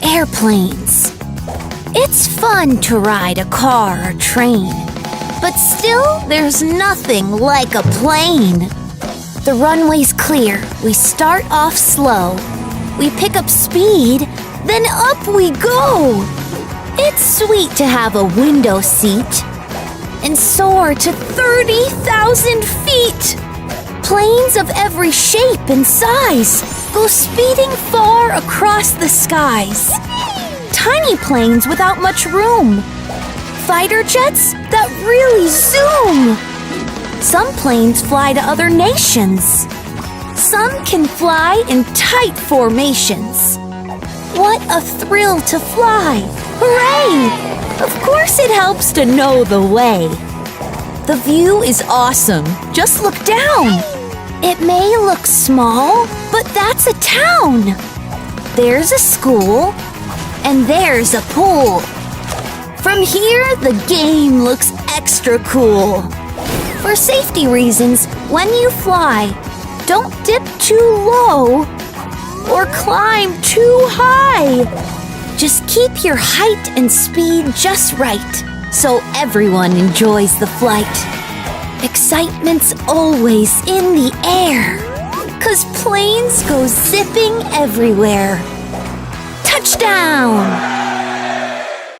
airplanes. It's fun to ride a car or train, but still there's nothing like a plane. The runway's clear, we start off slow. We pick up speed, then up we go. It's sweet to have a window seat and soar to 30,000 feet. Planes of every shape and size go speeding far across the skies. Tiny planes without much room. Fighter jets that really zoom. Some planes fly to other nations. Some can fly in tight formations. What a thrill to fly! Hooray! Of course it helps to know the way. The view is awesome. Just look down. It may look small, but that's a town. There's a school, and there's a pool. From here, the game looks extra cool. For safety reasons, when you fly, don't dip too low or climb too high. Just keep your height and speed just right, so everyone enjoys the flight. Excitement's always in the air, 'cause planes go zipping everywhere. Touchdown!